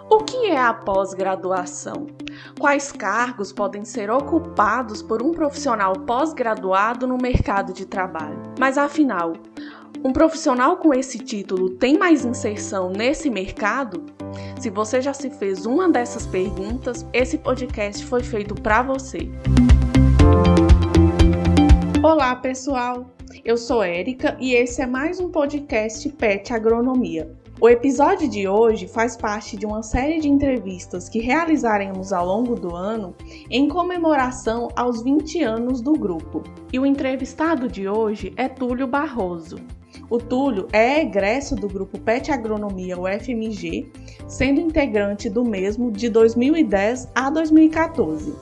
O que é a pós-graduação? Quais cargos podem ser ocupados por um profissional pós-graduado no mercado de trabalho? Mas afinal, um profissional com esse título tem mais inserção nesse mercado? Se você já se fez uma dessas perguntas, esse podcast foi feito para você. Olá, pessoal! Eu sou Érica e esse é mais um podcast PET Agronomia. O episódio de hoje faz parte de uma série de entrevistas que realizaremos ao longo do ano em comemoração aos 20 anos do grupo. E o entrevistado de hoje é Túlio Barroso. O Túlio é egresso do grupo PET Agronomia UFMG, sendo integrante do mesmo de 2010 a 2014.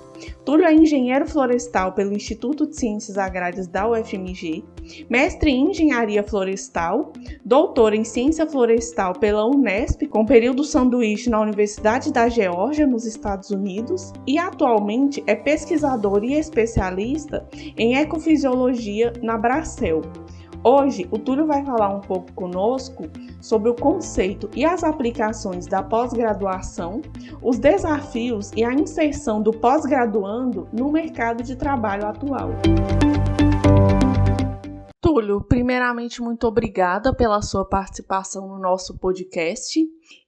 Túlio é engenheiro florestal pelo Instituto de Ciências Agrárias da UFMG, mestre em engenharia florestal, doutor em ciência florestal pela Unesp, com período sanduíche na Universidade da Geórgia, nos Estados Unidos, e atualmente é pesquisador e especialista em ecofisiologia na Bracell. Hoje, o Túlio vai falar um pouco conosco sobre o conceito e as aplicações da pós-graduação, os desafios e a inserção do pós-graduando no mercado de trabalho atual. Túlio, primeiramente, muito obrigada pela sua participação no nosso podcast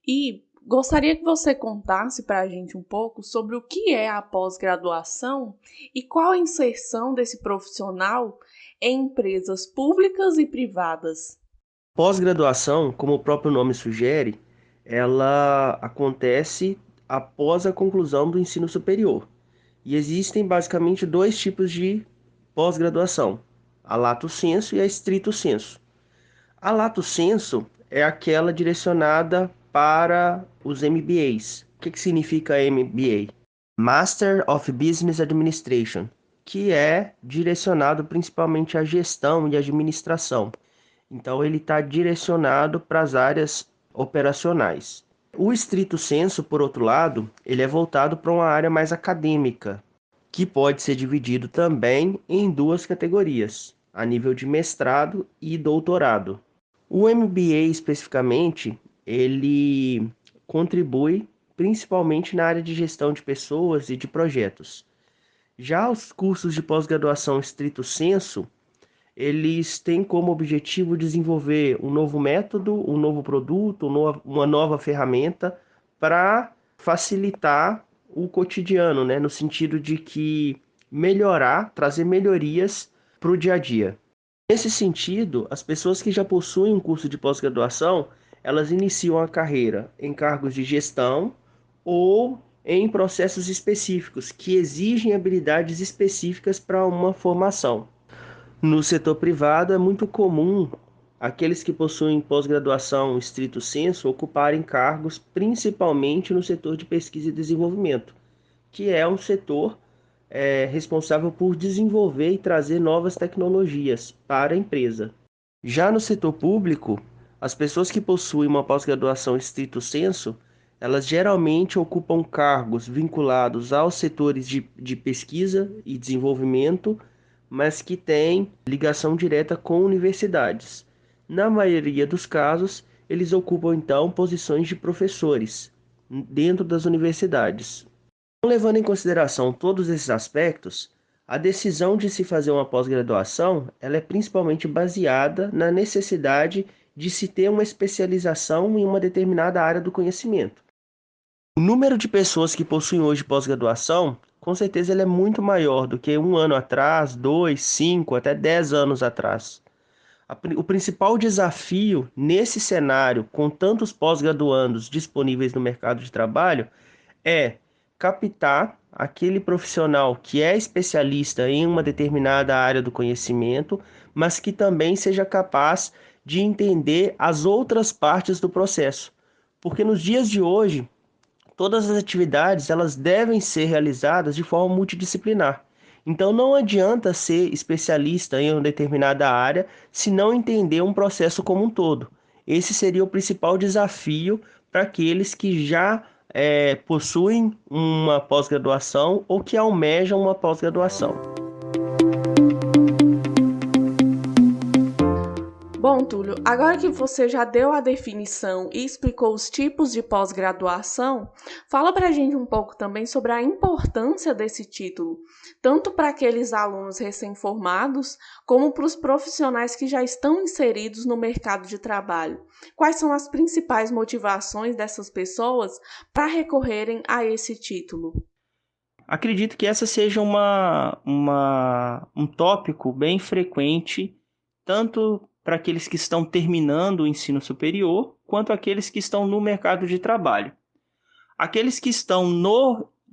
e gostaria que você contasse para a gente um pouco sobre o que é a pós-graduação e qual a inserção desse profissional em empresas públicas e privadas. Pós-graduação, como o próprio nome sugere, ela acontece após a conclusão do ensino superior. E existem basicamente dois tipos de pós-graduação, a lato sensu e a stricto sensu. A lato sensu é aquela direcionada para os MBAs. O que significa MBA? Master of Business Administration, que é direcionado principalmente à gestão e administração. Então, ele está direcionado para as áreas operacionais. O stricto sensu, por outro lado, ele é voltado para uma área mais acadêmica, que pode ser dividido também em duas categorias, a nível de mestrado e doutorado. O MBA, especificamente, ele contribui principalmente na área de gestão de pessoas e de projetos. Já os cursos de pós-graduação stricto sensu, eles têm como objetivo desenvolver um novo método, um novo produto, uma nova ferramenta para facilitar o cotidiano, né? No sentido de que trazer melhorias para o dia a dia. Nesse sentido, as pessoas que já possuem um curso de pós-graduação, elas iniciam a carreira em cargos de gestão ou em processos específicos que exigem habilidades específicas para uma formação. No setor privado é muito comum aqueles que possuem pós-graduação stricto sensu ocuparem cargos principalmente no setor de pesquisa e desenvolvimento, que é um setor responsável por desenvolver e trazer novas tecnologias para a empresa. Já no setor público, as pessoas que possuem uma pós-graduação stricto sensu, elas geralmente ocupam cargos vinculados aos setores de pesquisa e desenvolvimento, mas que têm ligação direta com universidades. Na maioria dos casos, eles ocupam então posições de professores dentro das universidades. Levando em consideração todos esses aspectos, a decisão de se fazer uma pós-graduação, ela é principalmente baseada na necessidade de se ter uma especialização em uma determinada área do conhecimento. O número de pessoas que possuem hoje pós-graduação, com certeza ele é muito maior do que um ano atrás, 2, 5, até 10 anos atrás. O principal desafio nesse cenário, com tantos pós-graduandos disponíveis no mercado de trabalho, é captar aquele profissional que é especialista em uma determinada área do conhecimento, mas que também seja capaz de entender as outras partes do processo. Porque nos dias de hoje, todas as atividades elas devem ser realizadas de forma multidisciplinar. Então não adianta ser especialista em uma determinada área se não entender um processo como um todo. Esse seria o principal desafio para aqueles que já possuem uma pós-graduação ou que almejam uma pós-graduação. Bom, Túlio, agora que você já deu a definição e explicou os tipos de pós-graduação, fala pra gente um pouco também sobre a importância desse título, tanto para aqueles alunos recém-formados, como para os profissionais que já estão inseridos no mercado de trabalho. Quais são as principais motivações dessas pessoas para recorrerem a esse título? Acredito que essa seja um tópico bem frequente, tanto para aqueles que estão terminando o ensino superior, quanto aqueles que estão no mercado de trabalho. Aqueles que estão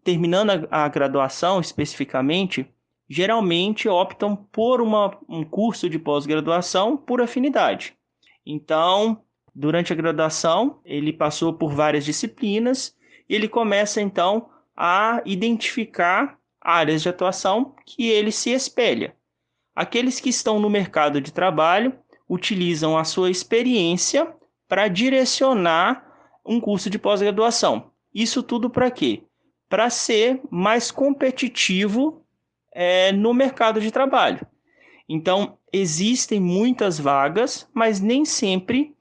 terminando a graduação especificamente, geralmente optam por um curso de pós-graduação por afinidade. Então, durante a graduação, ele passou por várias disciplinas e ele começa então a identificar áreas de atuação que ele se espelha. Aqueles que estão no mercado de trabalho utilizam a sua experiência para direcionar um curso de pós-graduação. Isso tudo para quê? Para ser mais competitivo no mercado de trabalho. Então, existem muitas vagas, mas nem sempre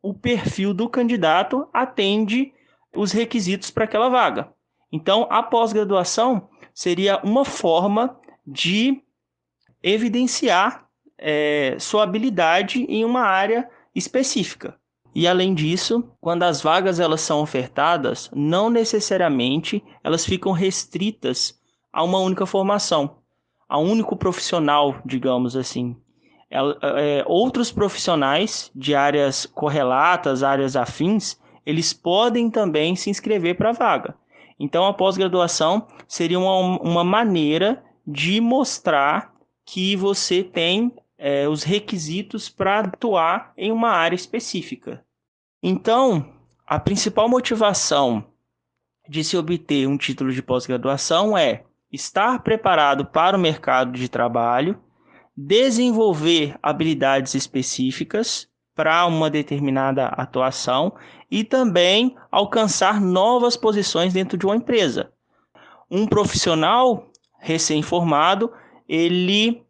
o perfil do candidato atende os requisitos para aquela vaga. Então, a pós-graduação seria uma forma de evidenciar sua habilidade em uma área específica. E, além disso, quando as vagas elas são ofertadas, não necessariamente elas ficam restritas a uma única formação, a um único profissional, digamos assim. Outros profissionais de áreas correlatas, áreas afins, eles podem também se inscrever para a vaga. Então, a pós-graduação seria uma maneira de mostrar que você tem os requisitos para atuar em uma área específica. Então, a principal motivação de se obter um título de pós-graduação é estar preparado para o mercado de trabalho, desenvolver habilidades específicas para uma determinada atuação e também alcançar novas posições dentro de uma empresa. Um profissional recém-formado, ele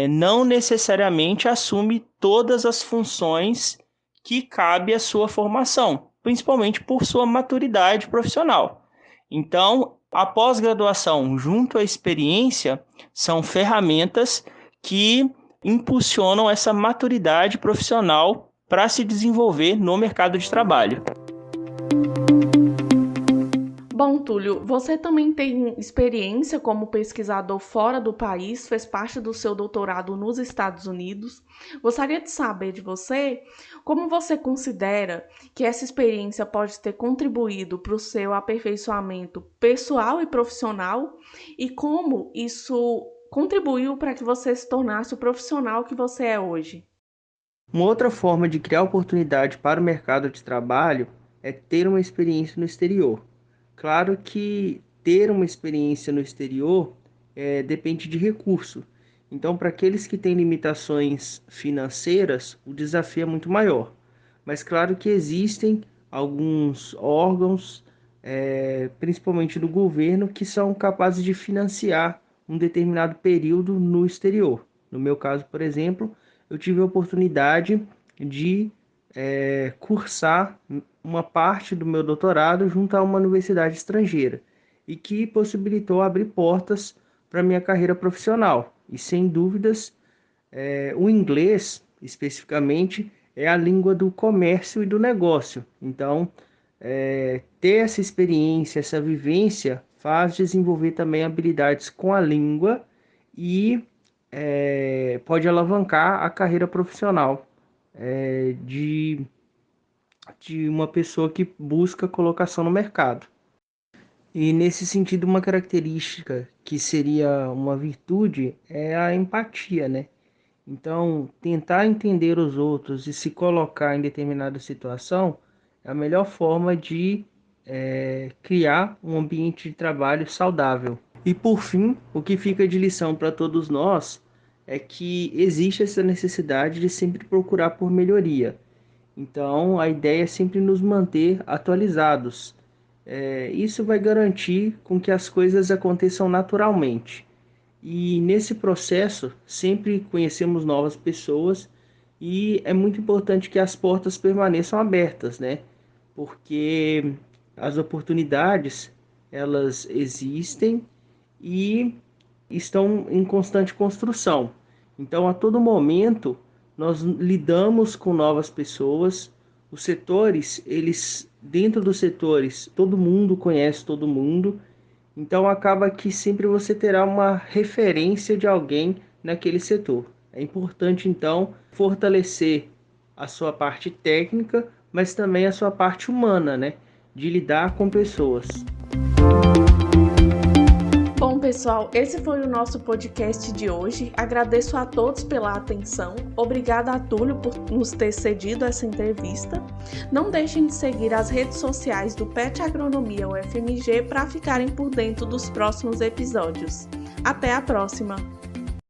não necessariamente assume todas as funções que cabe à sua formação, principalmente por sua maturidade profissional. Então, a pós-graduação junto à experiência são ferramentas que impulsionam essa maturidade profissional para se desenvolver no mercado de trabalho. Bom, Túlio, você também tem experiência como pesquisador fora do país, fez parte do seu doutorado nos Estados Unidos. Gostaria de saber de você como você considera que essa experiência pode ter contribuído para o seu aperfeiçoamento pessoal e profissional e como isso contribuiu para que você se tornasse o profissional que você é hoje. Uma outra forma de criar oportunidade para o mercado de trabalho é ter uma experiência no exterior. Claro que ter uma experiência no exterior depende de recurso. Então, para aqueles que têm limitações financeiras, o desafio é muito maior. Mas claro que existem alguns órgãos, principalmente do governo, que são capazes de financiar um determinado período no exterior. No meu caso, por exemplo, eu tive a oportunidade de cursar uma parte do meu doutorado junto a uma universidade estrangeira e que possibilitou abrir portas para minha carreira profissional. E sem dúvidas, o inglês, especificamente, é a língua do comércio e do negócio. Então, ter essa experiência, essa vivência, faz desenvolver também habilidades com a língua e pode alavancar a carreira profissional de uma pessoa que busca colocação no mercado. E nesse sentido, uma característica que seria uma virtude é a empatia, né? Então, tentar entender os outros e se colocar em determinada situação é a melhor forma de criar um ambiente de trabalho saudável. E por fim, o que fica de lição para todos nós é que existe essa necessidade de sempre procurar por melhoria. Então, a ideia é sempre nos manter atualizados. Isso vai garantir com que as coisas aconteçam naturalmente. E nesse processo, sempre conhecemos novas pessoas E é muito importante que as portas permaneçam abertas, né? Porque as oportunidades, elas existem e estão em constante construção. Então, a todo momento, nós lidamos com novas pessoas. Os setores, dentro dos setores, todo mundo conhece todo mundo. Então, acaba que sempre você terá uma referência de alguém naquele setor. É importante, então, fortalecer a sua parte técnica, mas também a sua parte humana, né? De lidar com pessoas. Bom, pessoal, esse foi o nosso podcast de hoje. Agradeço a todos pela atenção. Obrigada a Túlio por nos ter cedido essa entrevista. Não deixem de seguir as redes sociais do PET Agronomia UFMG para ficarem por dentro dos próximos episódios. Até a próxima!